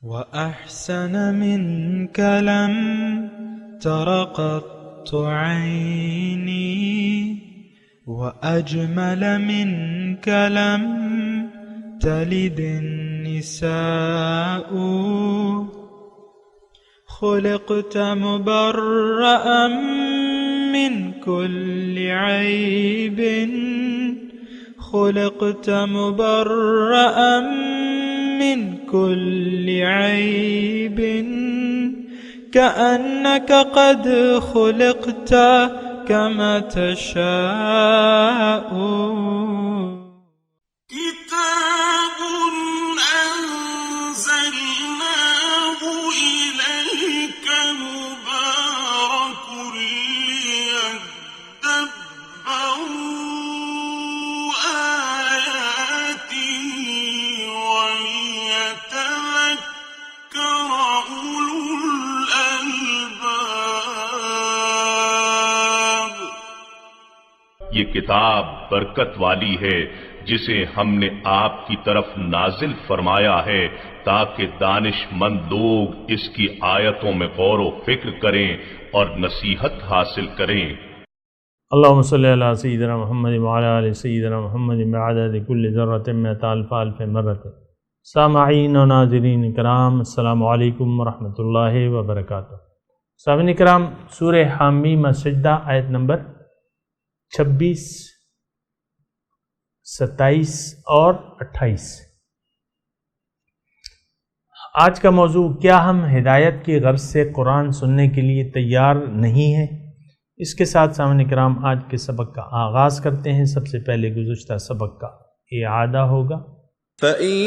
وأحسن منك لم تر قط عيني وأجمل منك لم تلد النساء خلقت مبرأ من كل عيب خلقت مبرأ من كل عيب كأنك قد خلقت كما تشاء كتاب أنزلناه إليك مبارك ليدبروا آياته وليتذكر أولو الألباب۔ یہ کتاب برکت والی ہے جسے ہم نے آپ کی طرف نازل فرمایا ہے تاکہ دانش مند لوگ اس کی آیتوں میں غور و فکر کریں اور نصیحت حاصل کریں۔ اللہم صلی علی سیدنا محمد وعلی آل سیدنا محمد بعدد کل ذرۃ مئۃ الف الف مرۃ۔ سامعین و ناظرین کرام، السلام علیکم ورحمۃ اللہ وبرکاتہ۔ سامعین کرام، سورہ حامیم سجدہ آیت نمبر 26، 27 اور 28۔ آج کا موضوع، کیا ہم ہدایت کی غرض سے قرآن سننے کے لیے تیار نہیں ہیں؟ اس کے ساتھ سامعین کرام آج کے سبق کا آغاز کرتے ہیں۔ سب سے پہلے گزشتہ سبق کا اعادہ ہوگا۔ فَإِن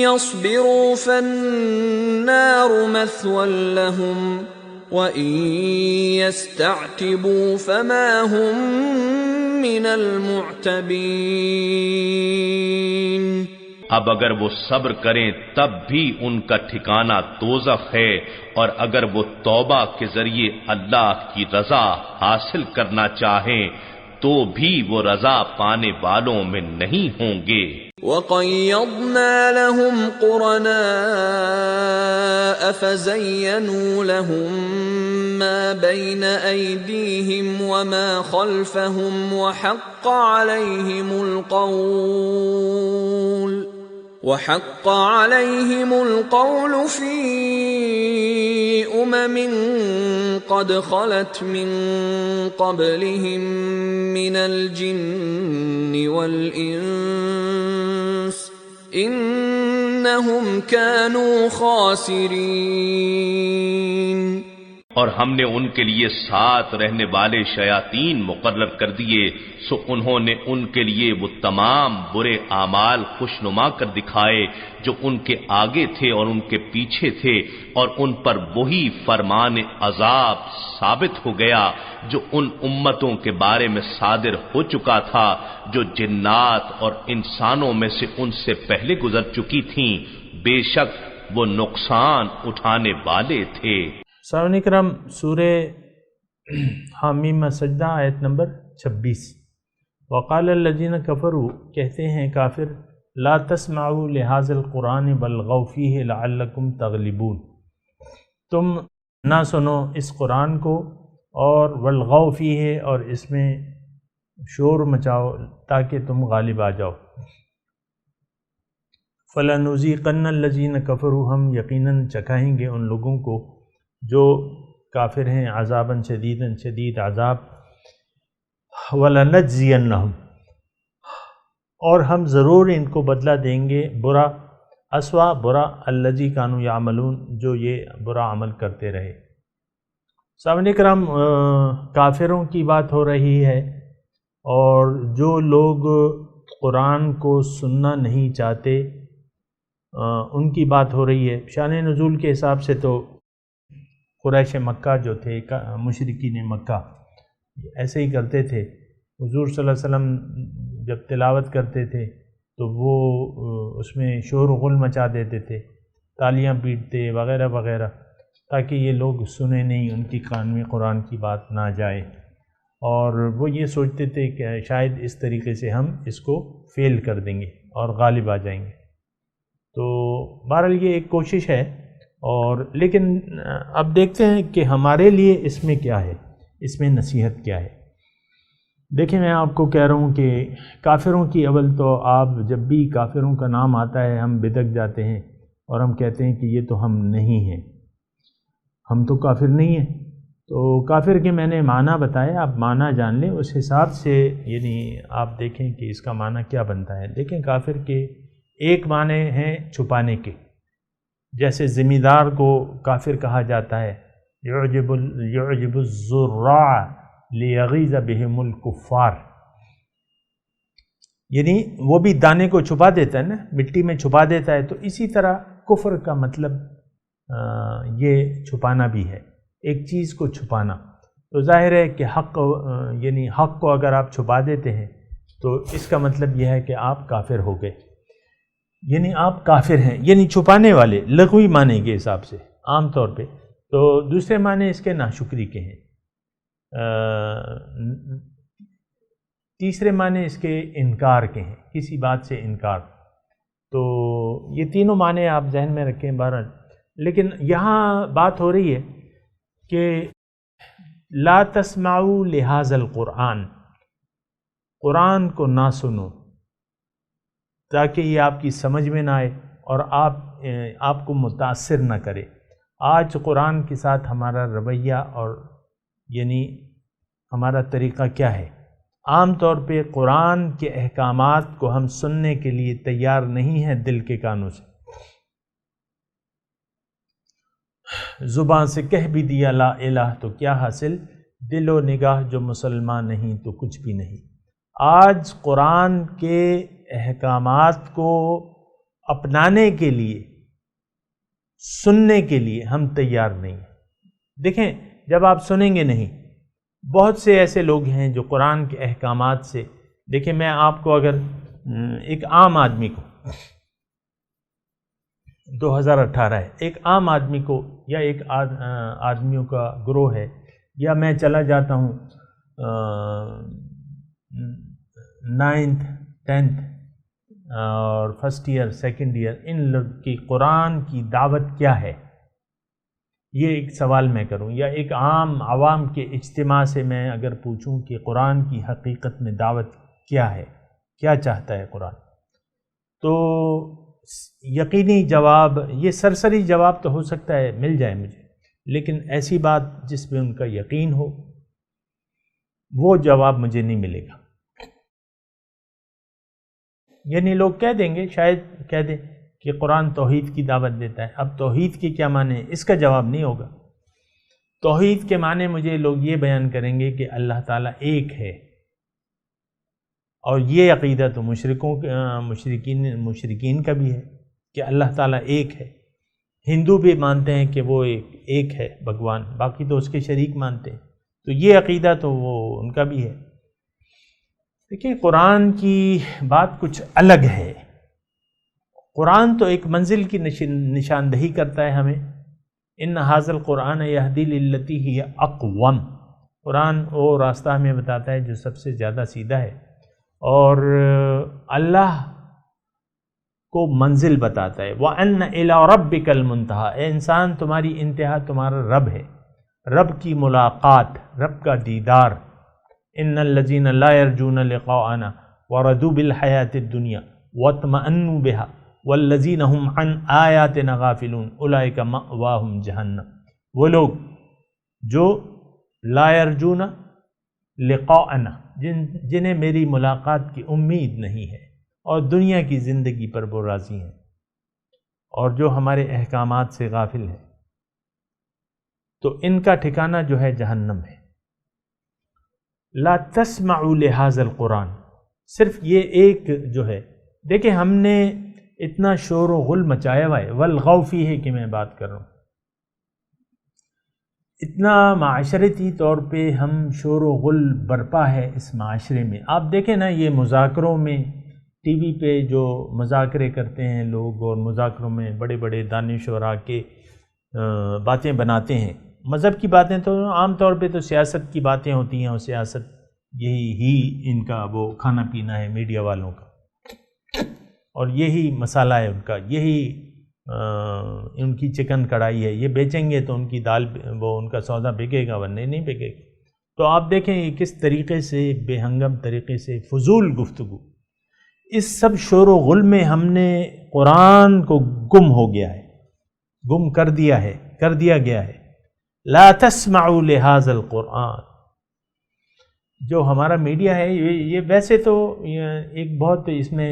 يَصْبِرُوا فَالنَّارُ مَثْوًى لَهُمْ وَإِن يَسْتَعْتِبُوا فَمَا هُمْ مِنَ الْمُعْتَبِينَ۔ اب اگر وہ صبر کریں تب بھی ان کا ٹھکانہ دوزخ ہے، اور اگر وہ توبہ کے ذریعے اللہ کی رضا حاصل کرنا چاہیں تو بھی وہ رضا پانے والوں میں نہیں ہوں گے۔ وَقَيَّضْنَا لَهُمْ قُرَنَاءَ فَزَيَّنُوا لَهُم مَّا بَيْنَ أَيْدِيهِمْ وَمَا خَلْفَهُمْ وَحَقَّ عَلَيْهِمُ الْقَوْلُ فِي قَدْ خَلَتْ مِن قَبْلِهِم مِّنَ الْجِنِّ وَالْإِنسِ إِنَّهُمْ كَانُوا خَاسِرِينَ۔ اور ہم نے ان کے لیے ساتھ رہنے والے شیاطین مقرر کر دیے، سو انہوں نے ان کے لیے وہ تمام برے اعمال خوشنما کر دکھائے جو ان کے آگے تھے اور ان کے پیچھے تھے، اور ان پر وہی فرمان عذاب ثابت ہو گیا جو ان امتوں کے بارے میں صادر ہو چکا تھا جو جنات اور انسانوں میں سے ان سے پہلے گزر چکی تھیں، بے شک وہ نقصان اٹھانے والے تھے۔ سامعین کرام، سورہ حامیم سجدہ آیت نمبر 26۔ وقال الذین کفروا، کہتے ہیں کافر، لا تسمعوا لہذا القرآن والغوا فیہ لعلکم تغلبون، تم نہ سنو اس قرآن کو اور والغوا فیہ، اور اس میں شور مچاؤ تاکہ تم غالب آ جاؤ۔ فلنذیقن الذین کفروا، ہم یقیناً چکھائیں گے ان لوگوں کو جو کافر ہیں عذاباً شدیداً، شدید عذاب۔ وَلَنَجْزِيَنَّهُمْ، اور ہم ضرور ان کو بدلہ دیں گے برا، اسوا برا، الذی کانوا یعملون، جو یہ برا عمل کرتے رہے۔ سامعین کرام، کافروں کی بات ہو رہی ہے، اور جو لوگ قرآن کو سننا نہیں چاہتے ان کی بات ہو رہی ہے۔ شان نزول کے حساب سے تو قریش مکہ جو تھے، مشرکین مکہ، ایسے ہی کرتے تھے۔ حضور صلی اللہ علیہ وسلم جب تلاوت کرتے تھے تو وہ اس میں شور و غل مچا دیتے تھے، تالیاں پیٹتے وغیرہ وغیرہ، تاکہ یہ لوگ سنیں نہیں، ان کی کان میں قرآن کی بات نہ جائے، اور وہ یہ سوچتے تھے کہ شاید اس طریقے سے ہم اس کو فیل کر دیں گے اور غالب آ جائیں گے۔ تو بہرحال یہ ایک کوشش ہے، اور لیکن اب دیکھتے ہیں کہ ہمارے لیے اس میں کیا ہے، اس میں نصیحت کیا ہے۔ دیکھیں میں آپ کو کہہ رہا ہوں کہ کافروں کی اول تو آپ جب بھی کافروں کا نام آتا ہے ہم بدک جاتے ہیں اور ہم کہتے ہیں کہ یہ تو ہم نہیں ہیں، ہم تو کافر نہیں ہیں۔ تو کافر کے میں نے معنی بتایا، آپ معنی جان لیں، اس حساب سے یعنی آپ دیکھیں کہ اس کا معنی کیا بنتا ہے۔ دیکھیں کافر کے ایک معنی ہیں چھپانے کے، جیسے ذمہ دار کو کافر کہا جاتا ہے، یعجب الزراع لیغیظ بہم الکفار، یعنی وہ بھی دانے کو چھپا دیتا ہے نا، مٹی میں چھپا دیتا ہے۔ تو اسی طرح کفر کا مطلب یہ چھپانا بھی ہے، ایک چیز کو چھپانا۔ تو ظاہر ہے کہ حق یعنی حق کو اگر آپ چھپا دیتے ہیں تو اس کا مطلب یہ ہے کہ آپ کافر ہو گئے، یعنی آپ کافر ہیں، یعنی چھپانے والے لغوی معنی کے حساب سے عام طور پہ۔ تو دوسرے معنی اس کے ناشکری کے ہیں، تیسرے معنی اس کے انکار کے ہیں، کسی بات سے انکار۔ تو یہ تینوں معنی آپ ذہن میں رکھیں بہرحال۔ لیکن یہاں بات ہو رہی ہے کہ لا تسمعوا لہذا القرآن، قرآن کو نہ سنو تاکہ یہ آپ کی سمجھ میں نہ آئے اور آپ کو متاثر نہ کرے۔ آج قرآن کے ساتھ ہمارا رویہ اور یعنی ہمارا طریقہ کیا ہے؟ عام طور پہ قرآن کے احکامات کو ہم سننے کے لیے تیار نہیں ہیں دل کے کانوں سے، زبان سے کہہ بھی دیا لا الہ تو کیا حاصل، دل و نگاہ جو مسلمان نہیں تو کچھ بھی نہیں۔ آج قرآن کے احکامات کو اپنانے کے لیے، سننے کے لیے ہم تیار نہیں ہیں۔ دیکھیں جب آپ سنیں گے نہیں، بہت سے ایسے لوگ ہیں جو قرآن کے احکامات سے، دیکھیں میں آپ کو اگر ایک عام آدمی کو 2018 ہے، ایک عام آدمی کو یا ایک آدمیوں کا گروہ ہے، یا میں چلا جاتا ہوں 9th 10th اور فرسٹ ایئر سیکنڈ ایئر، ان لوگ کی قرآن کی دعوت کیا ہے، یہ ایک سوال میں کروں، یا ایک عام عوام کے اجتماع سے میں اگر پوچھوں کہ قرآن کی حقیقت میں دعوت کیا ہے، کیا چاہتا ہے قرآن، تو یقینی جواب، یہ سرسری جواب تو ہو سکتا ہے مل جائے مجھے، لیکن ایسی بات جس پہ ان کا یقین ہو وہ جواب مجھے نہیں ملے گا۔ یعنی لوگ کہہ دیں گے، شاید کہہ دیں کہ قرآن توحید کی دعوت دیتا ہے، اب توحید کی کیا معنی ہے، اس کا جواب نہیں ہوگا۔ توحید کے معنی مجھے لوگ یہ بیان کریں گے کہ اللہ تعالیٰ ایک ہے، اور یہ عقیدہ تو مشرکین کا بھی ہے کہ اللہ تعالیٰ ایک ہے۔ ہندو بھی مانتے ہیں کہ وہ ایک ہے بھگوان، باقی تو اس کے شریک مانتے ہیں، تو یہ عقیدہ تو وہ ان کا بھی ہے۔ دیکھیں قرآن کی بات کچھ الگ ہے۔ قرآن تو ایک منزل کی نشاندہی کرتا ہے ہمیں، ان ھذا القرآن یہدی للتی ہی اقوم، قرآن وہ راستہ ہمیں بتاتا ہے جو سب سے زیادہ سیدھا ہے، اور اللہ کو منزل بتاتا ہے۔ وَأَنَّ إِلَىٰ رَبِّكَ الْمُنْتَهَىٰ، اے انسان تمہاری انتہا تمہارا رب ہے، رب کی ملاقات، رب کا دیدار۔ إِنَّ الَّذِينَ لَا يَرْجُونَ لِقَاءَنَا وَرَضُوا بِالْحَيَاةِ الدُّنْيَا وَاطْمَأَنُّوا بِهَا وَالَّذِينَ هُمْ عَنْ آيَاتِنَا غَافِلُونَ أُولَٰئِكَ مَأْوَاهُمْ جَهَنَّمُ، وہ لوگ جو لا يرجون لقاءنا، جنہیں میری ملاقات کی امید نہیں ہے اور دنیا کی زندگی پر وہ راضی ہیں، اور جو ہمارے احکامات سے غافل ہیں، تو ان کا ٹھکانہ جو ہے جہنم ہے۔ لا تسمعوا لہذا القرآن، صرف یہ ایک جو ہے، دیکھیں ہم نے اتنا شور و غل مچایا ہوا ہے، والغو فیہ کہ میں بات کر رہا ہوں، اتنا معاشرتی طور پہ ہم شور و غل برپا ہے اس معاشرے میں۔ آپ دیکھیں نا، یہ مذاکروں میں ٹی وی پہ جو مذاکرے کرتے ہیں لوگ، اور مذاکروں میں بڑے بڑے دانشورا کے باتیں بناتے ہیں، مذہب کی باتیں تو عام طور پہ تو سیاست کی باتیں ہوتی ہیں، اور سیاست یہی ہی ان کا وہ کھانا پینا ہے میڈیا والوں کا، اور یہی مسالہ ہے ان کا، یہی ان کی چکن کڑھائی ہے، یہ بیچیں گے تو ان کی دال وہ ان کا سودا بکے گا، ورنہ نہیں بکے گا۔ تو آپ دیکھیں یہ کس طریقے سے بے ہنگم طریقے سے فضول گفتگو، اس سب شور و غل میں ہم نے قرآن کو گم ہو گیا ہے، گم کر دیا گیا ہے۔ لا تسمعوا لهذا القرآن، جو ہمارا میڈیا ہے یہ ویسے تو ایک بہت اس میں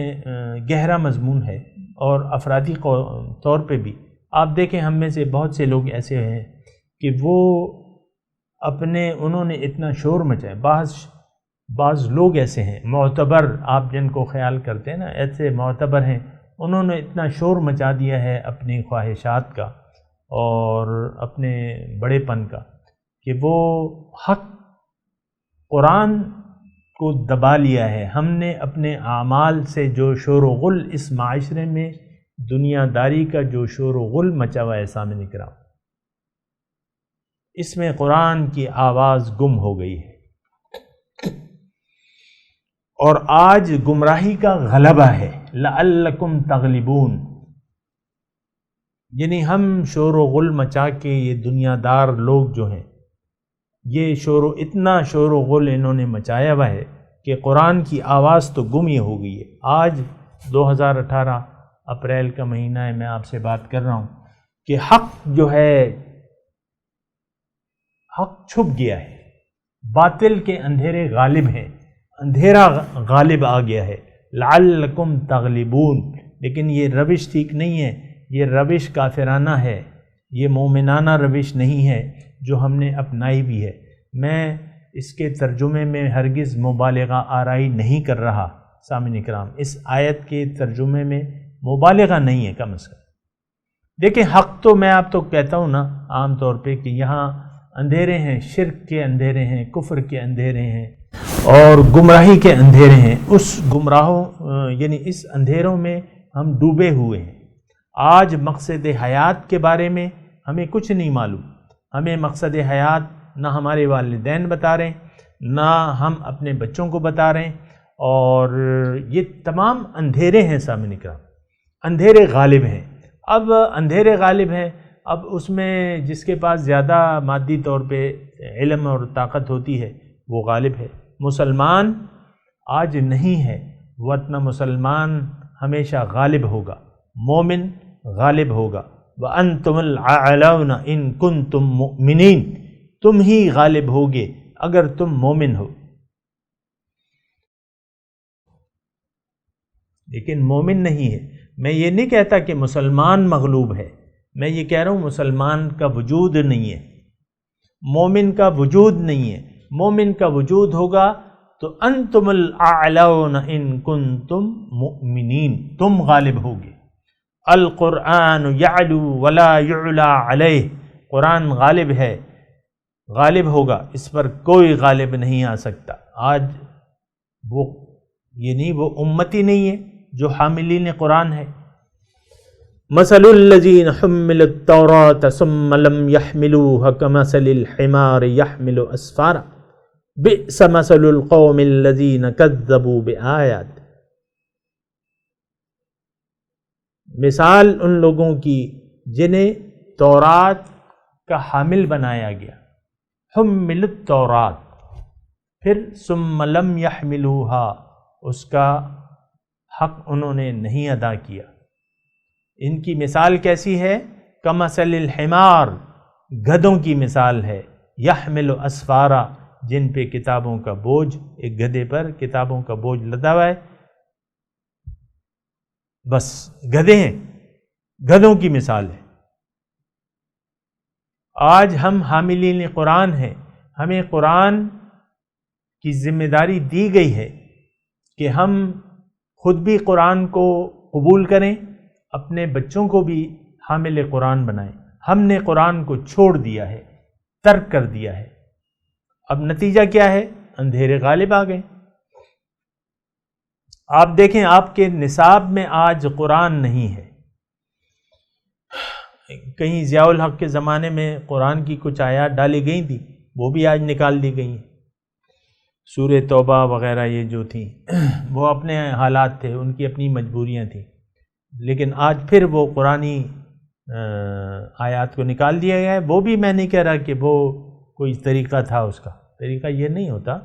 گہرا مضمون ہے، اور افرادی طور پہ بھی آپ دیکھیں ہم میں سے بہت سے لوگ ایسے ہیں کہ وہ انہوں نے اتنا شور مچایا، بعض لوگ ایسے ہیں معتبر، آپ جن کو خیال کرتے ہیں نا ایسے معتبر ہیں، انہوں نے اتنا شور مچا دیا ہے اپنی خواہشات کا اور اپنے بڑے پن کا کہ وہ حق قرآن کو دبا لیا ہے۔ ہم نے اپنے اعمال سے جو شور و غل اس معاشرے میں دنیا داری کا جو شور و غل مچا ہوا ہے سامنے کرام، اس میں قرآن کی آواز گم ہو گئی ہے، اور آج گمراہی کا غلبہ ہے۔ لعلکم تغلبون، یعنی ہم شور و غل مچا کے یہ دنیا دار لوگ جو ہیں یہ اتنا شور و غل انہوں نے مچایا ہوا ہے کہ قرآن کی آواز تو گم ہی ہو گئی ہے۔ آج 2018 اپریل کا مہینہ ہے، میں آپ سے بات کر رہا ہوں کہ حق جو ہے، حق چھپ گیا ہے، باطل کے اندھیرے غالب ہیں، اندھیرا غالب آ گیا ہے۔ لعلکم تغلبون، لیکن یہ روش ٹھیک نہیں ہے، یہ روش کافرانہ ہے، یہ مومنانہ روش نہیں ہے جو ہم نے اپنائی بھی ہے۔ میں اس کے ترجمے میں ہرگز مبالغہ آرائی نہیں کر رہا سامعین کرام، اس آیت کے ترجمے میں مبالغہ نہیں ہے کم از کم۔ دیکھیں حق تو میں آپ تو کہتا ہوں نا عام طور پہ کہ یہاں اندھیرے ہیں، شرک کے اندھیرے ہیں، کفر کے اندھیرے ہیں اور گمراہی کے اندھیرے ہیں، اس گمراہوں یعنی اس اندھیروں میں ہم ڈوبے ہوئے ہیں۔ آج مقصد حیات کے بارے میں ہمیں کچھ نہیں معلوم، ہمیں مقصد حیات نہ ہمارے والدین بتا رہے ہیں، نہ ہم اپنے بچوں کو بتا رہے ہیں، اور یہ تمام اندھیرے ہیں سامنے نکلا، اندھیرے غالب ہیں۔ اب اندھیرے غالب ہیں، اب اس میں جس کے پاس زیادہ مادی طور پہ علم اور طاقت ہوتی ہے وہ غالب ہے۔ مسلمان آج نہیں ہے، ورنہ مسلمان ہمیشہ غالب ہوگا، مومن غالب ہوگا۔ وَأَنْتُمُ الْأَعْلَوْنَ إِن كُنتُم مُؤْمِنِينَ، تم ہی غالب ہوگے اگر تم مومن ہو۔ لیکن مومن نہیں ہے۔ میں یہ نہیں کہتا کہ مسلمان مغلوب ہے، میں یہ کہہ رہا ہوں مسلمان کا وجود نہیں ہے، مومن کا وجود نہیں ہے۔ مومن کا وجود ہوگا تو انتم الاعلون ان کنتم مؤمنین، تم غالب ہوگے۔ القرآن یعلو ولا یعلا علیہ، قرآن غالب ہے، غالب ہوگا، اس پر کوئی غالب نہیں آ سکتا۔ آج وہ وہ امتی نہیں ہے جو حاملین قرآن ہے۔ مثل الذین حملوا التوراة ثم لم يحملوها كمثل الحمار يحمل اسفارا بئس مثل القوم الذین كذبوا بآیات۔ مثال ان لوگوں کی جنہیں تورات کا حامل بنایا گیا، حملوا التوراة، پھر ثم لم يحملوها، اس کا حق انہوں نے نہیں ادا کیا۔ ان کی مثال کیسی ہے؟ کمثل الحمار، گدھوں کی مثال ہے، یحمل اسفارا، جن پہ کتابوں کا بوجھ، ایک گدھے پر کتابوں کا بوجھ لدا ہوا ہے، بس گدھے ہیں، گدھوں کی مثال ہے۔ آج ہم حاملین قرآن ہیں، ہمیں قرآن کی ذمہ داری دی گئی ہے کہ ہم خود بھی قرآن کو قبول کریں، اپنے بچوں کو بھی حامل قرآن بنائیں۔ ہم نے قرآن کو چھوڑ دیا ہے، ترک کر دیا ہے، اب نتیجہ کیا ہے؟ اندھیرے غالب آ گئے۔ آپ دیکھیں آپ کے نصاب میں آج قرآن نہیں ہے۔ کہیں ضیاء الحق کے زمانے میں قرآن کی کچھ آیات ڈالی گئی تھی، وہ بھی آج نکال دی گئی ہیں۔ سورہ توبہ وغیرہ یہ جو تھیں وہ اپنے حالات تھے، ان کی اپنی مجبوریاں تھیں، لیکن آج پھر وہ قرآنی آیات کو نکال دیا گیا ہے. وہ بھی میں نہیں کہہ رہا کہ وہ کوئی طریقہ تھا، اس کا طریقہ یہ نہیں ہوتا.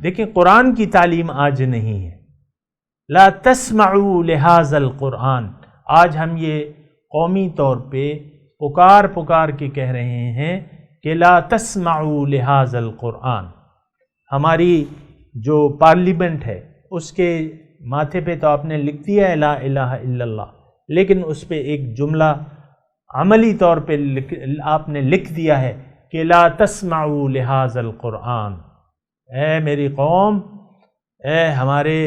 دیکھیں قرآن کی تعلیم آج نہیں ہے. لا تسمعوا لہذا القرآن، آج ہم یہ قومی طور پہ پکار کے کہہ رہے ہیں کہ لا تسمعوا لہذا القرآن. ہماری جو پارلیمنٹ ہے اس کے ماتھے پہ تو آپ نے لکھ دیا ہے لا الہ الا اللہ، لیکن اس پہ ایک جملہ عملی طور پہ آپ نے لکھ دیا ہے کہ لا تسمعوا لہذا القرآن. اے میری قوم، اے ہمارے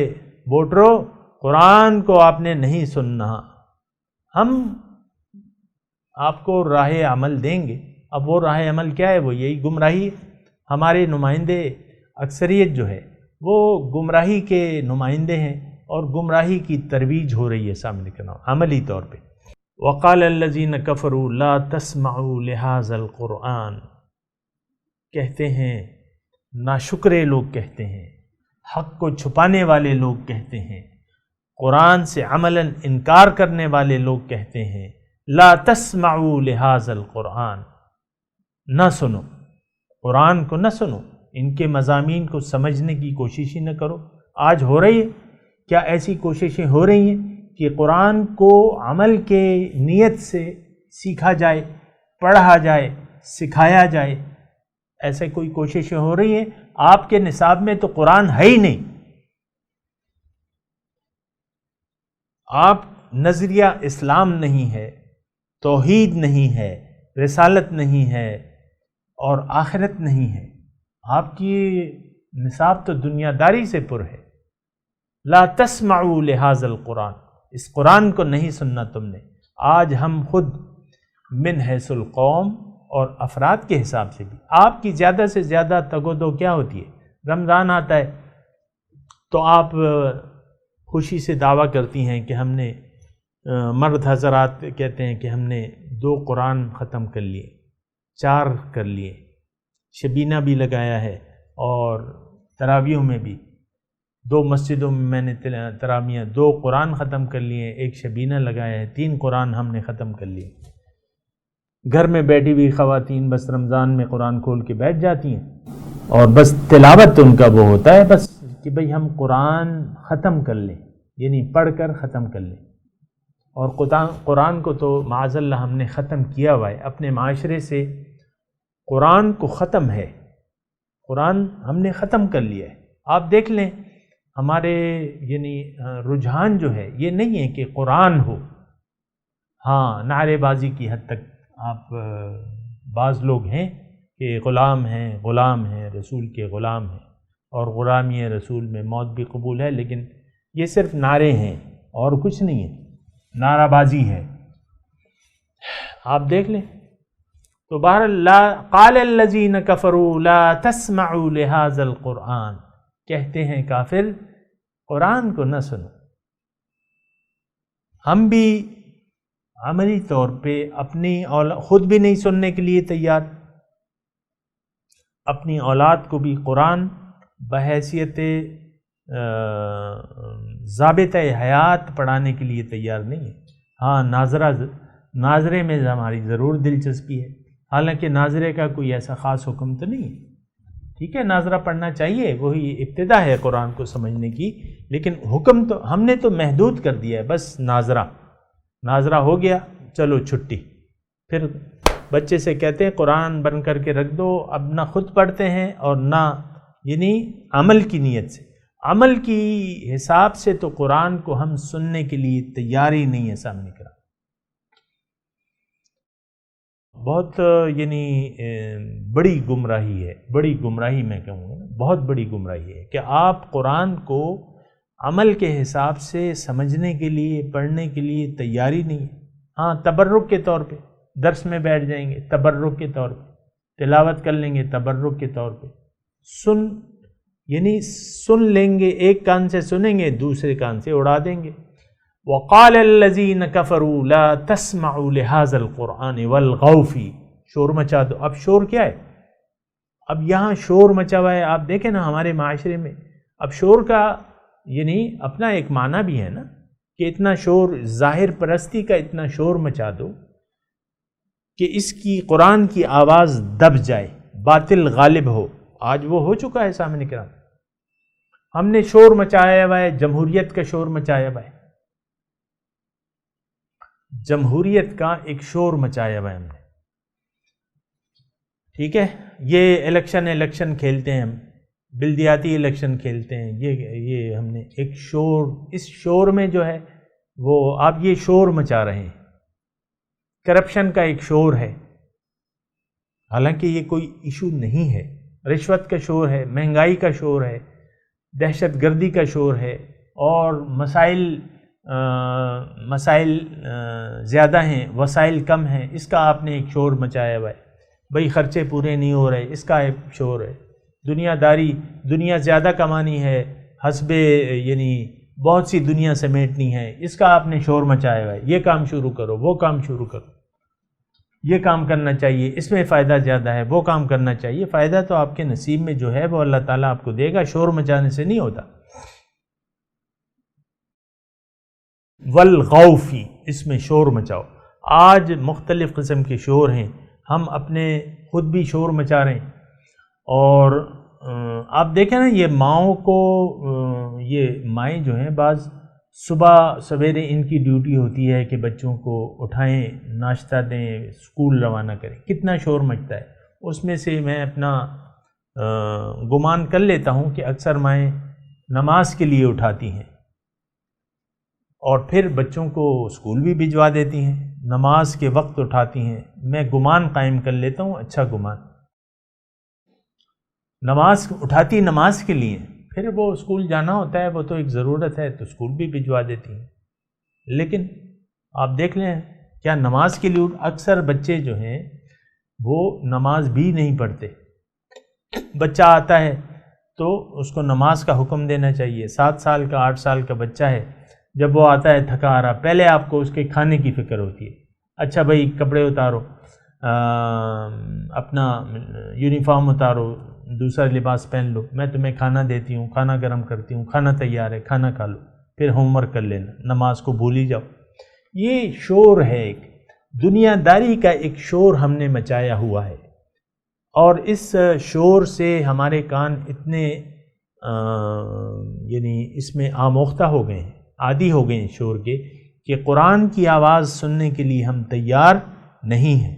ووٹرو، قرآن کو آپ نے نہیں سننا. ہم آپ کو راہ عمل دیں گے. اب وہ راہ عمل کیا ہے؟ وہ یہی گمراہی ہے. ہمارے نمائندے اکثریت جو ہے وہ گمراہی کے نمائندے ہیں، اور گمراہی کی ترویج ہو رہی ہے سامنے کے نام عملی طور پہ. وقال الذین کفروا لا تسمعوا لہذا القرآن، کہتے ہیں ناشکرے لوگ کہتے ہیں، حق کو چھپانے والے لوگ کہتے ہیں، قرآن سے عملاً انکار کرنے والے لوگ کہتے ہیں لا تسمعوا لہذا القرآن، نہ سنو قرآن کو، نہ سنو، ان کے مضامین کو سمجھنے کی کوشش ہی نہ کرو. آج ہو رہی ہے کیا ایسی کوششیں ہو رہی ہیں کہ قرآن کو عمل کے نیت سے سیکھا جائے، پڑھا جائے، سکھایا جائے؟ ایسے کوئی کوششیں ہو رہی ہیں؟ آپ کے نصاب میں تو قرآن ہے ہی نہیں. آپ نظریہ اسلام نہیں ہے، توحید نہیں ہے، رسالت نہیں ہے، اور آخرت نہیں ہے. آپ کی نصاب تو دنیا داری سے پر ہے. لا تسمعوا لہذا القرآن، اس قرآن کو نہیں سننا تم نے. آج ہم خود من حیث القوم اور افراد کے حساب سے بھی آپ کی زیادہ سے زیادہ تگ و دو کیا ہوتی ہے؟ رمضان آتا ہے تو آپ خوشی سے دعویٰ کرتی ہیں کہ ہم نے، مرد حضرات کہتے ہیں کہ ہم نے 2 قرآن ختم کر لیے، 4 کر لیے، شبینہ بھی لگایا ہے، اور تراویحوں میں بھی 2 مسجدوں میں میں نے تراویح 2 قرآن ختم کر لیے، 1 شبینہ لگایا ہے، 3 قرآن ہم نے ختم کر لیے. گھر میں بیٹھی ہوئی خواتین بس رمضان میں قرآن کھول کے بیٹھ جاتی ہیں، اور بس تلاوت ان کا وہ ہوتا ہے بس کہ بھئی ہم قرآن ختم کر لیں، یعنی پڑھ کر ختم کر لیں. اور قرآن کو تو معاذ اللہ ہم نے ختم کیا ہوا ہے اپنے معاشرے سے. قرآن کو ختم ہے، قرآن ہم نے ختم کر لیا ہے. آپ دیکھ لیں ہمارے یعنی رجحان جو ہے یہ نہیں ہے کہ قرآن ہو. ہاں نعرے بازی کی حد تک آپ بعض لوگ ہیں کہ غلام ہیں رسول کے غلام ہیں، اور غلامی رسول میں موت بھی قبول ہے، لیکن یہ صرف نعرے ہیں اور کچھ نہیں ہے، نعرہ بازی ہے. آپ دیکھ لیں تو بہرحال قال الذین کفروا لا تسمعوا لہذا القرآن، کہتے ہیں کافر قرآن کو نہ سنو. ہم بھی عملی طور پہ اپنی خود بھی نہیں سننے کے لیے تیار، اپنی اولاد کو بھی قرآن بحیثیت ضابطہ حیات پڑھانے کے لیے تیار نہیں ہے. ہاں ناظرے میں ہماری ضرور دلچسپی ہے، حالانکہ ناظرے کا کوئی ایسا خاص حکم تو نہیں ہے. ٹھیک ہے ناظرہ پڑھنا چاہیے، وہی ابتدا ہے قرآن کو سمجھنے کی، لیکن حکم تو ہم نے تو محدود کر دیا ہے. بس ناظرہ ہو گیا، چلو چھٹی. پھر بچے سے کہتے ہیں قرآن بند کر کے رکھ دو. اب نہ خود پڑھتے ہیں اور نہ یعنی عمل کی نیت سے. عمل کی حساب سے تو قرآن کو ہم سننے کے لیے تیار ہی نہیں ہے سامنے کرا. بہت یعنی بڑی گمراہی ہے، بڑی گمراہی میں کہوں گا، بہت بڑی گمراہی ہے کہ آپ قرآن کو عمل کے حساب سے سمجھنے کے لیے، پڑھنے کے لیے تیاری نہیں ہے. ہاں تبرک کے طور پہ درس میں بیٹھ جائیں گے، تبرک کے طور پہ تلاوت کر لیں گے، تبرک کے طور پہ سن لیں گے، ایک کان سے سنیں گے، دوسرے کان سے اڑا دیں گے. وقال الذین کفروا لا تسمعوا لہذا القرآن والغوا فیہ، شور مچا دو. اب شور کیا ہے؟ اب یہاں شور مچا ہوا ہے. آپ دیکھیں نا ہمارے معاشرے میں اب شور کا یعنی اپنا ایک معنی بھی ہے نا. کہ اتنا شور، ظاہر پرستی کا اتنا شور مچا دو کہ اس کی قرآن کی آواز دب جائے، باطل غالب ہو. آج وہ ہو چکا ہے سامنے کرام. ہم نے شور مچایا ہوا ہے، جمہوریت کا شور مچایا ہوا ہے، جمہوریت کا ایک شور مچایا ہوا ہے ہم نے. ٹھیک ہے، یہ الیکشن کھیلتے ہیں ہم، بلدیاتی الیکشن کھیلتے ہیں، یہ ہم نے ایک شور، اس شور میں جو ہے وہ آپ یہ شور مچا رہے ہیں. کرپشن کا ایک شور ہے، حالانکہ یہ کوئی ایشو نہیں ہے. رشوت کا شور ہے، مہنگائی کا شور ہے، دہشت گردی کا شور ہے، اور مسائل زیادہ ہیں، وسائل کم ہیں، اس کا آپ نے ایک شور مچایا ہوا ہے. بھئی خرچے پورے نہیں ہو رہے، اس کا ایک شور ہے. دنیا زیادہ کمانی ہے، حسب یعنی بہت سی دنیا سمیٹنی ہے، اس کا آپ نے شور مچایا ہوا ہے. یہ کام شروع کرو، وہ کام شروع کرو، یہ کام کرنا چاہیے، اس میں فائدہ زیادہ ہے، وہ کام کرنا چاہیے. فائدہ تو آپ کے نصیب میں جو ہے وہ اللہ تعالیٰ آپ کو دے گا، شور مچانے سے نہیں ہوتا. والغوفی، اس میں شور مچاؤ. آج مختلف قسم کے شور ہیں، ہم اپنے خود بھی شور مچا رہے ہیں. اور آپ دیکھیں نا، یہ ماؤں کو، یہ مائیں جو ہیں بعض صبح سویرے ان کی ڈیوٹی ہوتی ہے کہ بچوں کو اٹھائیں، ناشتہ دیں، اسکول روانہ کریں، کتنا شور مچتا ہے. اس میں سے میں اپنا گمان کر لیتا ہوں کہ اکثر مائیں نماز کے لیے اٹھاتی ہیں اور پھر بچوں کو اسکول بھی بھجوا دیتی ہیں، نماز کے وقت اٹھاتی ہیں. میں گمان قائم کر لیتا ہوں، اچھا گمان. نماز اٹھاتی نماز کے لیے، پھر وہ اسکول جانا ہوتا ہے، وہ تو ایک ضرورت ہے تو اسکول بھی بھجوا دیتی ہیں. لیکن آپ دیکھ لیں کیا نماز کے لیے اکثر بچے جو ہیں وہ نماز بھی نہیں پڑھتے. بچہ آتا ہے تو اس کو نماز کا حکم دینا چاہیے. 7 سال کا 8 سال کا بچہ ہے، جب وہ آتا ہے تھکا آ رہا، پہلے آپ کو اس کے کھانے کی فکر ہوتی ہے. اچھا بھائی کپڑے اتارو، اپنا یونیفارم اتارو، دوسرا لباس پہن لو، میں تمہیں کھانا دیتی ہوں، کھانا گرم کرتی ہوں، کھانا تیار ہے، کھانا کھا لو، پھر ہوم ورک کر لینا، نماز کو بھول ہی جاؤ. یہ شور ہے، ایک دنیا داری کا ایک شور ہم نے مچایا ہوا ہے. اور اس شور سے ہمارے کان اتنے یعنی اس میں آموختہ ہو گئے ہیں، عادی ہو گئے ہیں شور کے، کہ قرآن کی آواز سننے کے لیے ہم تیار نہیں ہیں.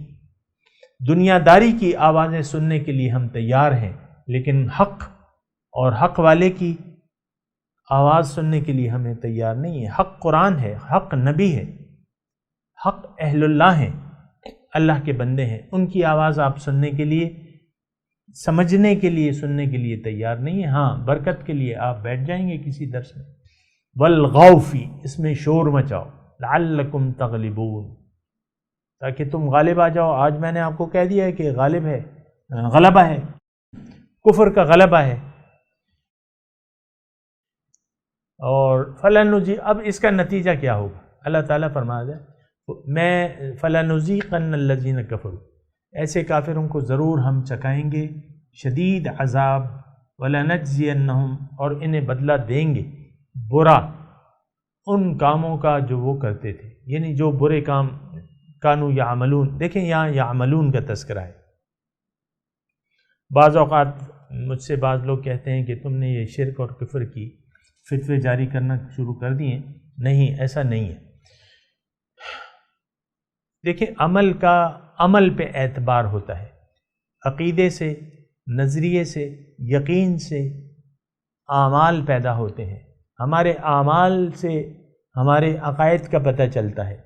دنیا داری کی آوازیں سننے کے لیے ہم تیار ہیں، لیکن حق اور حق والے کی آواز سننے کے لیے ہمیں تیار نہیں ہے. حق قرآن ہے، حق نبی ہے، حق اہل اللہ ہیں، اللہ کے بندے ہیں. ان کی آواز آپ سننے کے لیے، سمجھنے کے لیے، سننے کے لیے تیار نہیں ہے. ہاں برکت کے لیے آپ بیٹھ جائیں گے کسی درس میں. والغوفی، اس میں شور مچاؤ، لعلکم تغلبون، تاکہ تم غالب آ جاؤ. آج میں نے آپ کو کہہ دیا ہے کہ غالب ہے، غلبہ ہے، کفر کا غلبہ ہے. اور فلنذیق، اب اس کا نتیجہ کیا ہوگا؟ اللہ تعالیٰ فرما دے میں فلنذیقن الذین کفروا، ایسے کافروں کو ضرور ہم چکائیں گے شدید عذاب، ولنجزینہم، اور انہیں بدلہ دیں گے برا ان کاموں کا جو وہ کرتے تھے، یعنی جو برے کام کانو یعملون. دیکھیں یہاں یعملون کا تذکرہ ہے. بعض اوقات مجھ سے بعض لوگ کہتے ہیں کہ تم نے یہ شرک اور کفر کی فتوے جاری کرنا شروع کر دیے. نہیں، ایسا نہیں ہے. دیکھیں عمل پہ اعتبار ہوتا ہے، عقیدے سے، نظریے سے، یقین سے اعمال پیدا ہوتے ہیں. ہمارے اعمال سے ہمارے عقائد کا پتہ چلتا ہے.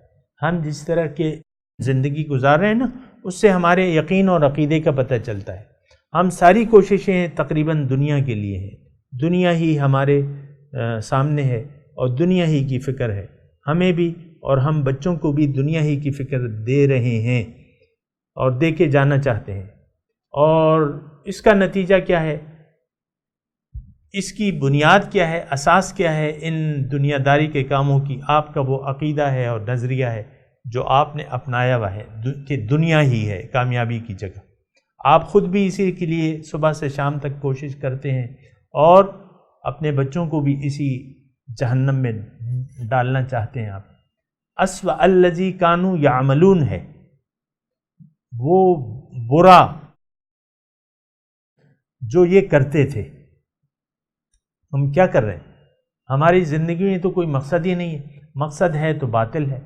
ہم جس طرح کے زندگی گزار رہے ہیں نا، اس سے ہمارے یقین اور عقیدے کا پتہ چلتا ہے. ہم ساری کوششیں تقریباً دنیا کے لیے ہیں، دنیا ہی ہمارے سامنے ہے اور دنیا ہی کی فکر ہے ہمیں بھی، اور ہم بچوں کو بھی دنیا ہی کی فکر دے رہے ہیں اور دے کے جانا چاہتے ہیں. اور اس کا نتیجہ کیا ہے؟ اس کی بنیاد کیا ہے؟ اساس کیا ہے ان دنیا داری کے کاموں کی؟ آپ کا وہ عقیدہ ہے اور نظریہ ہے جو آپ نے اپنایا ہوا ہے کہ دنیا ہی ہے کامیابی کی جگہ. آپ خود بھی اسی کے لیے صبح سے شام تک کوشش کرتے ہیں اور اپنے بچوں کو بھی اسی جہنم میں ڈالنا چاہتے ہیں آپ. اسوأ الذی کانوا یعملون ہے وہ برا جو یہ کرتے تھے. ہم کیا کر رہے ہیں؟ ہماری زندگی میں تو کوئی مقصد ہی نہیں ہے، مقصد ہے تو باطل ہے.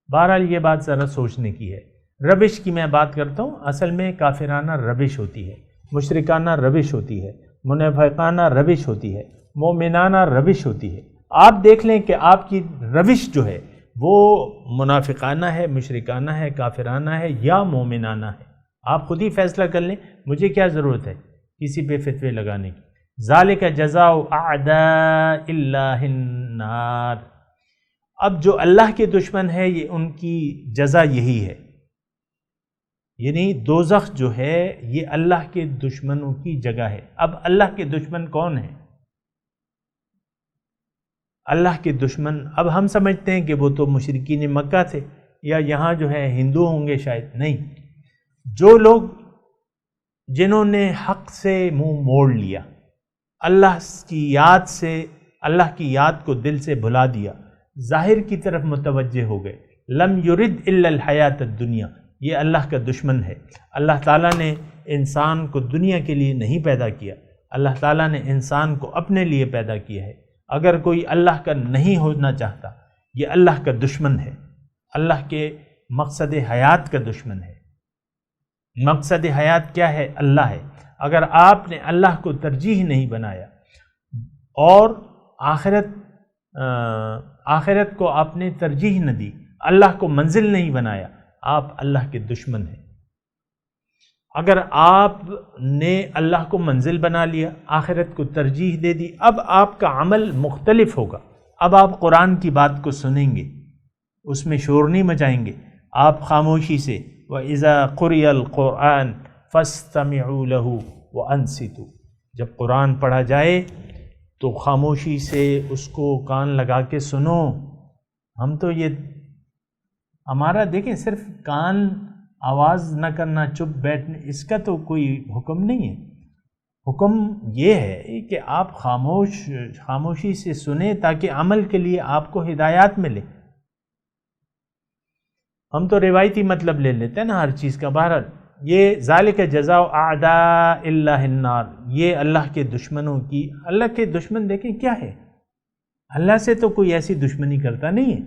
بہرحال یہ بات ذرا سوچنے کی ہے. روش کی میں بات کرتا ہوں، اصل میں کافرانہ روش ہوتی ہے، مشرکانہ روش ہوتی ہے، منافقانہ روش ہوتی ہے، مومنانہ روش ہوتی ہے. آپ دیکھ لیں کہ آپ کی روش جو ہے وہ منافقانہ ہے، مشرکانہ ہے، کافرانہ ہے یا مومنانہ ہے. آپ خود ہی فیصلہ کر لیں، مجھے کیا ضرورت ہے کسی پہ فتوے لگانے کی. ذالک جزاء اعداء اللہ النار. اب جو اللہ کے دشمن ہے یہ ان کی جزا یہی ہے، یعنی دوزخ جو ہے یہ اللہ کے دشمنوں کی جگہ ہے. اب اللہ کے دشمن کون ہیں؟ اللہ کے دشمن اب ہم سمجھتے ہیں کہ وہ تو مشرکین مکہ تھے یا یہاں جو ہے ہندو ہوں گے شاید. نہیں، جو لوگ جنہوں نے حق سے منہ موڑ لیا، اللہ کی یاد کو دل سے بھلا دیا، ظاہر کی طرف متوجہ ہو گئے. لم یرد الا الحیات الدنیا، یہ اللہ کا دشمن ہے. اللہ تعالیٰ نے انسان کو دنیا کے لیے نہیں پیدا کیا، اللہ تعالیٰ نے انسان کو اپنے لیے پیدا کیا ہے. اگر کوئی اللہ کا نہیں ہونا چاہتا یہ اللہ کا دشمن ہے، اللہ کے مقصد حیات کا دشمن ہے. مقصد حیات کیا ہے؟ اللہ ہے. اگر آپ نے اللہ کو ترجیح نہیں بنایا اور آخرت کو آپ نے ترجیح نہ دی، اللہ کو منزل نہیں بنایا، آپ اللہ کے دشمن ہیں. اگر آپ نے اللہ کو منزل بنا لیا، آخرت کو ترجیح دے دی، اب آپ کا عمل مختلف ہوگا. اب آپ قرآن کی بات کو سنیں گے، اس میں شور نہیں مچائیں گے. آپ خاموشی سے وَإِذَا قُرِئَ الْقُرْآنُ فَاسْتَمِعُوا لَهُ وَأَنصِتُوا، جب قرآن پڑھا جائے تو خاموشی سے اس کو کان لگا کے سنو. ہم تو یہ ہمارا دیکھیں صرف کان آواز نہ کرنا، چپ بیٹھنے، اس کا تو کوئی حکم نہیں ہے. حکم یہ ہے کہ آپ خاموشی سے سنیں تاکہ عمل کے لیے آپ کو ہدایات ملے. ہم تو روایتی مطلب لے لیتے ہیں نا ہر چیز کا. بہرحال یہ ذالک جزاء اعداء اللہ النار، یہ اللہ کے دشمنوں کی. اللہ کے دشمن دیکھیں کیا ہے، اللہ سے تو کوئی ایسی دشمنی کرتا نہیں ہے.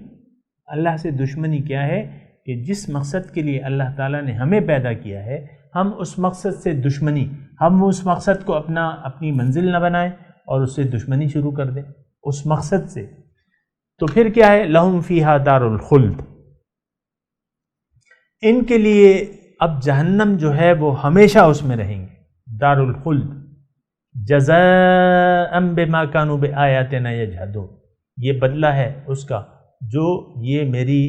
اللہ سے دشمنی کیا ہے کہ جس مقصد کے لیے اللہ تعالیٰ نے ہمیں پیدا کیا ہے، ہم اس مقصد سے دشمنی، ہم اس مقصد کو اپنی منزل نہ بنائیں اور اس سے دشمنی شروع کر دیں اس مقصد سے. تو پھر کیا ہے؟ لہم فیہا دار الخلد، ان کے لیے اب جہنم جو ہے وہ ہمیشہ اس میں رہیں گے. دار الخلد جزاء بما کانوا بآیاتنا یجحدون، یہ بدلہ ہے اس کا جو یہ میری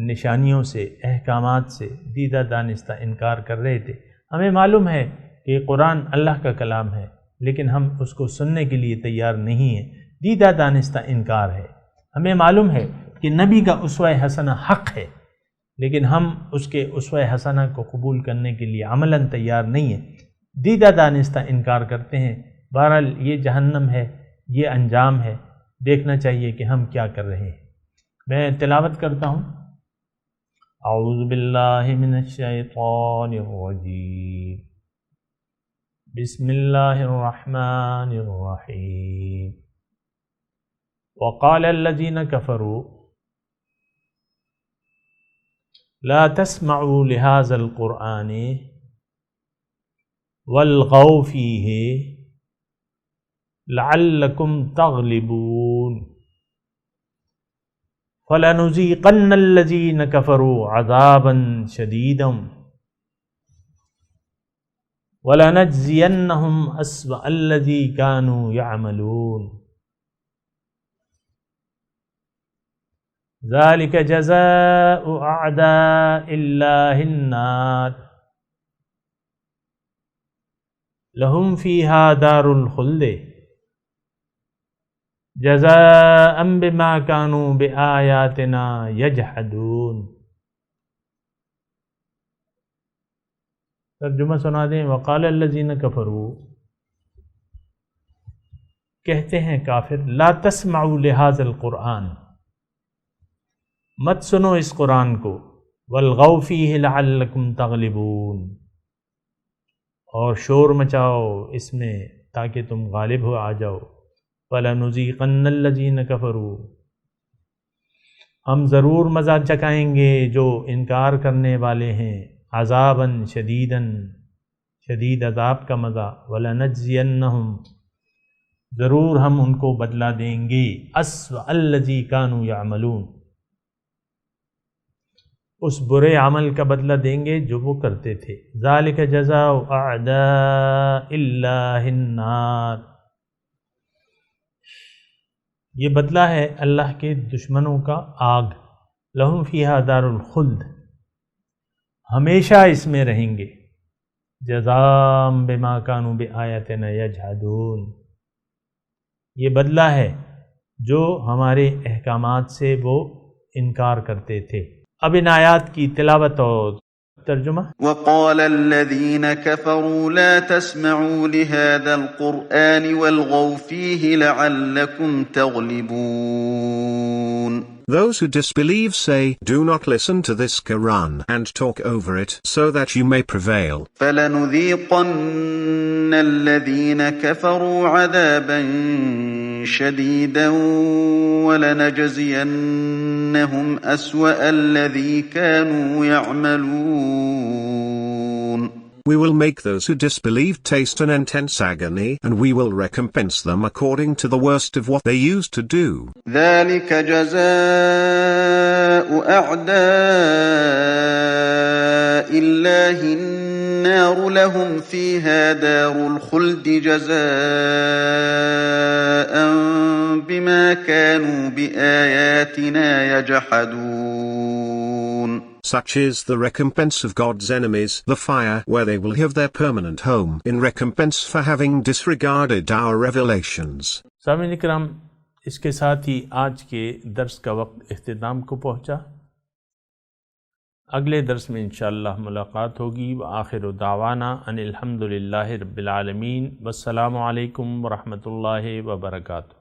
نشانیوں سے، احکامات سے دیدہ دانستہ انکار کر رہے تھے. ہمیں معلوم ہے کہ قرآن اللہ کا کلام ہے لیکن ہم اس کو سننے کے لیے تیار نہیں ہیں. دیدہ دانستہ انکار ہے. ہمیں معلوم ہے کہ نبی کا اسوہ حسنہ حق ہے لیکن ہم اس کے اسوہ حسنہ کو قبول کرنے کے لیے عملاً تیار نہیں ہیں. دیدہ دانستہ انکار کرتے ہیں. بہرحال یہ جہنم ہے، یہ انجام ہے. دیکھنا چاہیے کہ ہم کیا کر رہے ہیں. میں تلاوت کرتا ہوں. اعوذ باللہ من الشیطان الرجیم، بسم اللہ الرحمن الرحیم. وقال الذین کفروا لا تسمعوا لهذا القرآن والغوا فیہ لعلکم تغلبون فَلَنُذِيقَنَّ الَّذِينَ كَفَرُوا عَذَابًا شَدِيدًا وَلَنَجْزِيَنَّهُمْ أَسْوَأَ الَّذِي كَانُوا يَعْمَلُونَ ذَلِكَ جَزَاءُ أَعْدَاءِ اللَّهِ النَّارِ لَهُمْ فِيهَا دَارُ الْخُلْدِ جزاء بما كانوا بآیاتنا یجحدون. ترجمہ سنا دیں. وقال الذین کفروا، کہتے ہیں کافر، لا تسمعوا لهذا القرآن، مت سنو اس قرآن کو، والغوا فیہ لعلکم تغلبون، اور شور مچاؤ اس میں تاکہ تم غالب ہو آ جاؤ، فَلَنُذِيقَنَّ الَّذِينَ كَفَرُوا، ہم ضرور مزہ چکائیں گے جو انکار کرنے والے ہیں، عذاباً شدیداً، شدید عذاب کا مزہ، وَلَنَجْزِيَنَّهُمْ، ضرور ہم ان کو بدلہ دیں گے، أَسْوَأَ الَّذِي كَانُوا يَعْمَلُونَ، اس برے عمل کا بدلہ دیں گے جو وہ کرتے تھے، ذَلِكَ جَزَاءُ أَعْدَاءِ اللَّهِ النَّارِ، یہ بدلہ ہے اللہ کے دشمنوں کا آگ، لہم فیہا دار الخلد، ہمیشہ اس میں رہیں گے، جزاء بما کانوا بآیاتنا یجحدون، یہ بدلہ ہے جو ہمارے احکامات سے وہ انکار کرتے تھے۔ اب ان آیات کی تلاوت اور ترجمہ۔ وقال الذين كفروا لا تسمعوا لهذا القرآن والغوا فيه لعلكم تغلبون. Those who disbelieve say, do not listen to this Quran and talk over it so that you may prevail. فَلَنُذِيقَنَّ الَّذِينَ كَفَرُوا عَذَابًا شَدِيدًا وَلَنَجْزِيَنَّهُمْ أَسْوَأَ الَّذِي كَانُوا يَعْمَلُونَ. We will make those who disbelieve taste an intense agony, and we will recompense them according to the worst of what they used to do. ذَلِكَ جَزَاءُ أَعْدَاءِ اللَّهِ النَّارُ لَهُمْ فِيهَا دَارُ الْخُلْدِ جَزَاءً بِمَا كَانُوا بِآيَاتِنَا يَجْحَدُونَ. Such is the recompense of God's enemies, the fire, where they will have their permanent home, in recompense for having disregarded our revelations. سامعین کرام، اس کے ساتھ ہی آج کے درس کا وقت اختتام کو پہنچا۔ اگلے درس میں انشاءاللہ ملاقات ہوگی۔ وآخر دعوانا ان الحمدللہ رب العالمین، والسلام علیکم ورحمۃ اللہ وبرکاتہ۔